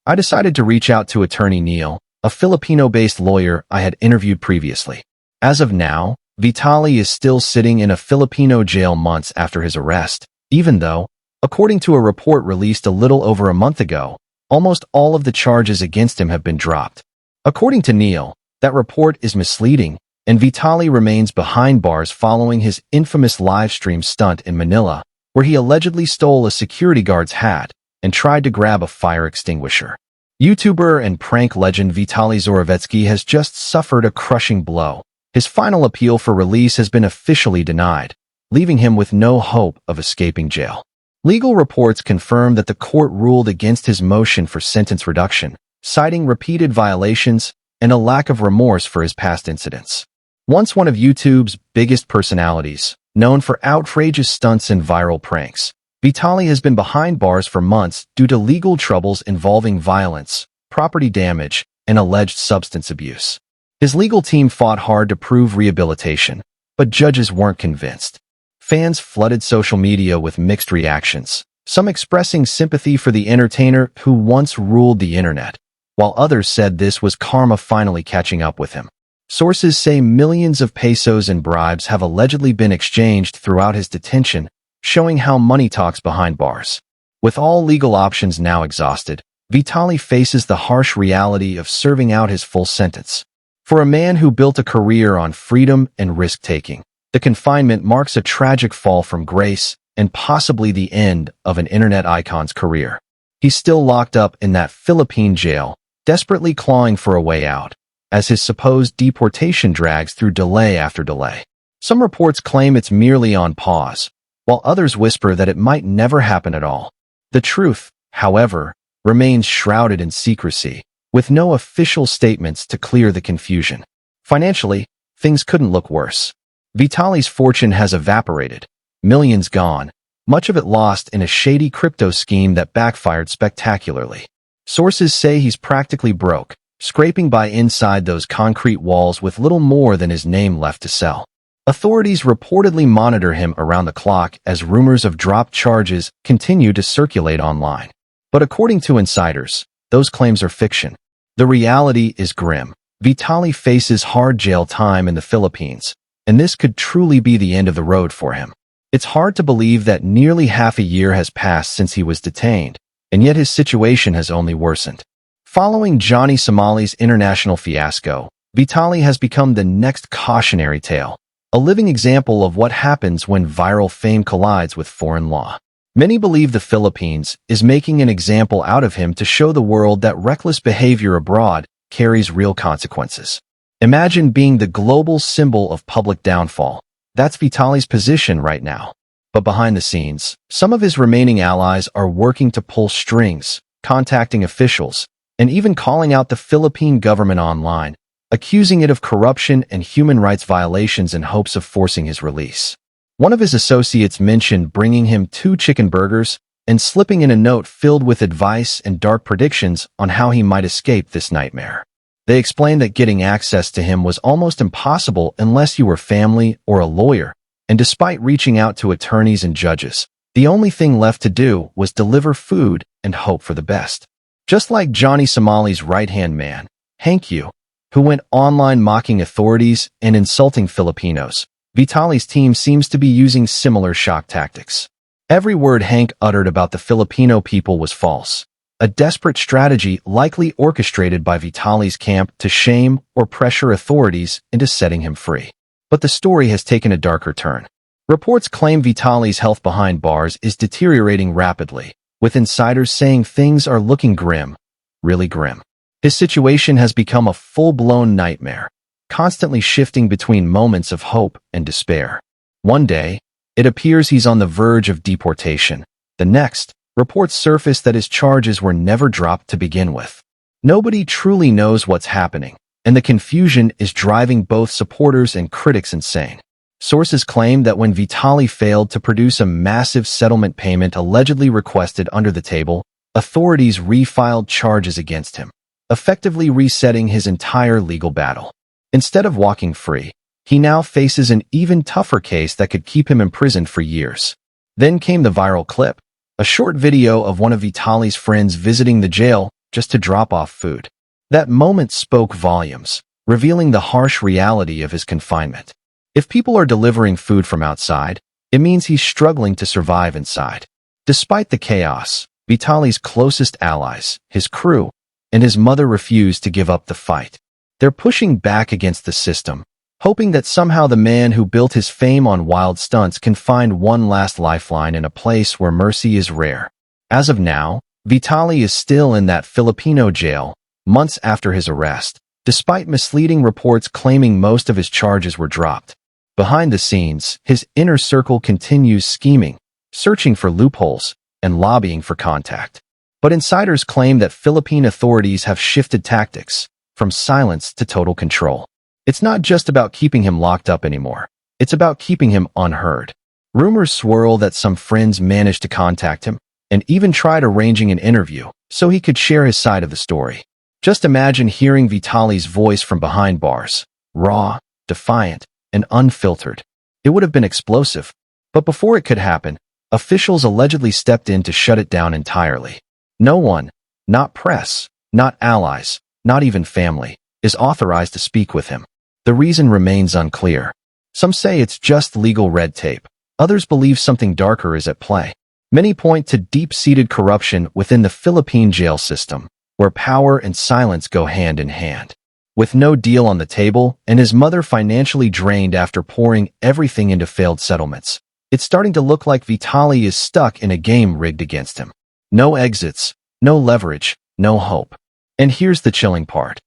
I decided to reach out to attorney Neil, a Filipino-based lawyer I had interviewed previously. As of now, Vitaly is still sitting in a Filipino jail months after his arrest, even though, according to a report released a little over a month ago, almost all of the charges against him have been dropped. According to Neil, that report is misleading, and Vitaly remains behind bars following his infamous livestream stunt in Manila, where he allegedly stole a security guard's hat and tried to grab a fire extinguisher. YouTuber and prank legend Vitaly Zorovetsky has just suffered a crushing blow. His final appeal for release has been officially denied, leaving him with no hope of escaping jail. Legal reports confirm that the court ruled against his motion for sentence reduction, citing repeated violations and a lack of remorse for his past incidents. Once one of YouTube's biggest personalities, known for outrageous stunts and viral pranks, Vitaly has been behind bars for months due to legal troubles involving violence, property damage, and alleged substance abuse. His legal team fought hard to prove rehabilitation, but judges weren't convinced. Fans flooded social media with mixed reactions, some expressing sympathy for the entertainer who once ruled the internet, while others said this was karma finally catching up with him. Sources say millions of pesos in bribes have allegedly been exchanged throughout his detention, showing how money talks behind bars. With all legal options now exhausted, Vitaly faces the harsh reality of serving out his full sentence. For a man who built a career on freedom and risk-taking, the confinement marks a tragic fall from grace and possibly the end of an internet icon's career. He's still locked up in that Philippine jail, desperately clawing for a way out, as his supposed deportation drags through delay after delay. Some reports claim it's merely on pause, while others whisper that it might never happen at all. The truth, however, remains shrouded in secrecy, with no official statements to clear the confusion. Financially, things couldn't look worse. Vitaly's fortune has evaporated, millions gone, much of it lost in a shady crypto scheme that backfired spectacularly. Sources say he's practically broke, scraping by inside those concrete walls with little more than his name left to sell. Authorities reportedly monitor him around the clock as rumors of dropped charges continue to circulate online. But according to insiders, those claims are fiction. The reality is grim. Vitaly faces hard jail time in the Philippines, and this could truly be the end of the road for him. It's hard to believe that nearly half a year has passed since he was detained, and yet his situation has only worsened. Following Johnny Somali's international fiasco, Vitaly has become the next cautionary tale, a living example of what happens when viral fame collides with foreign law. Many believe the Philippines is making an example out of him to show the world that reckless behavior abroad carries real consequences. Imagine being the global symbol of public downfall. That's Vitaly's position right now. But behind the scenes, some of his remaining allies are working to pull strings, contacting officials, and even calling out the Philippine government online, accusing it of corruption and human rights violations in hopes of forcing his release. One of his associates mentioned bringing him 2 chicken burgers and slipping in a note filled with advice and dark predictions on how he might escape this nightmare. They explained that getting access to him was almost impossible unless you were family or a lawyer, and despite reaching out to attorneys and judges, the only thing left to do was deliver food and hope for the best. Just like Johnny Somali's right-hand man, Hank Yu, who went online mocking authorities and insulting Filipinos, Vitaly's team seems to be using similar shock tactics. Every word Hank uttered about the Filipino people was false, a desperate strategy likely orchestrated by Vitaly's camp to shame or pressure authorities into setting him free. But the story has taken a darker turn. Reports claim Vitaly's health behind bars is deteriorating rapidly, with insiders saying things are looking grim, really grim. His situation has become a full-blown nightmare, constantly shifting between moments of hope and despair. One day, it appears he's on the verge of deportation. The next, reports surface that his charges were never dropped to begin with. Nobody truly knows what's happening, and the confusion is driving both supporters and critics insane. Sources claim that when Vitaly failed to produce a massive settlement payment allegedly requested under the table, authorities refiled charges against him, effectively resetting his entire legal battle. Instead of walking free, he now faces an even tougher case that could keep him imprisoned for years. Then came the viral clip, a short video of one of Vitaly's friends visiting the jail just to drop off food. That moment spoke volumes, revealing the harsh reality of his confinement. If people are delivering food from outside, it means he's struggling to survive inside. Despite the chaos, Vitaly's closest allies, his crew, and his mother refuse to give up the fight. They're pushing back against the system, hoping that somehow the man who built his fame on wild stunts can find one last lifeline in a place where mercy is rare. As of now, Vitaly is still in that Filipino jail, months after his arrest, despite misleading reports claiming most of his charges were dropped. Behind the scenes, his inner circle continues scheming, searching for loopholes, and lobbying for contact. But insiders claim that Philippine authorities have shifted tactics, from silence to total control. It's not just about keeping him locked up anymore. It's about keeping him unheard. Rumors swirl that some friends managed to contact him, and even tried arranging an interview so he could share his side of the story. Just imagine hearing Vitaly's voice from behind bars, raw, defiant, and unfiltered. It would have been explosive. But before it could happen, officials allegedly stepped in to shut it down entirely. No one, not press, not allies, not even family, is authorized to speak with him. The reason remains unclear. Some say it's just legal red tape. Others believe something darker is at play. Many point to deep-seated corruption within the Philippine jail system, where power and silence go hand in hand. With no deal on the table and his mother financially drained after pouring everything into failed settlements, it's starting to look like Vitaly is stuck in a game rigged against him. No exits, no leverage, no hope. And here's the chilling part.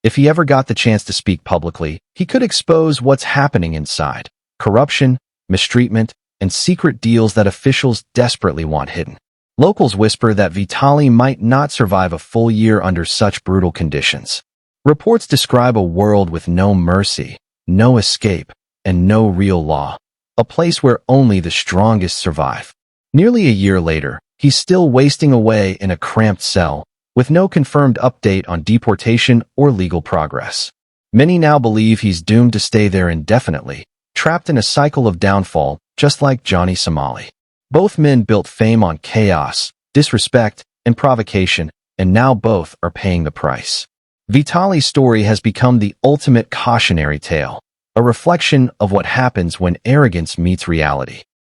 If he ever got the chance to speak publicly, he could expose what's happening inside: corruption, mistreatment, and secret deals that officials desperately want hidden. Locals whisper that Vitaly might not survive a full year under such brutal conditions. Reports describe a world with no mercy, no escape, and no real law, a place where only the strongest survive. Nearly a year later, he's still wasting away in a cramped cell, with no confirmed update on deportation or legal progress. Many now believe he's doomed to stay there indefinitely, trapped in a cycle of downfall, just like Johnny Somali. Both men built fame on chaos, disrespect, and provocation, and now both are paying the price. Vitaly's story has become the ultimate cautionary tale, a reflection of what happens when arrogance meets reality.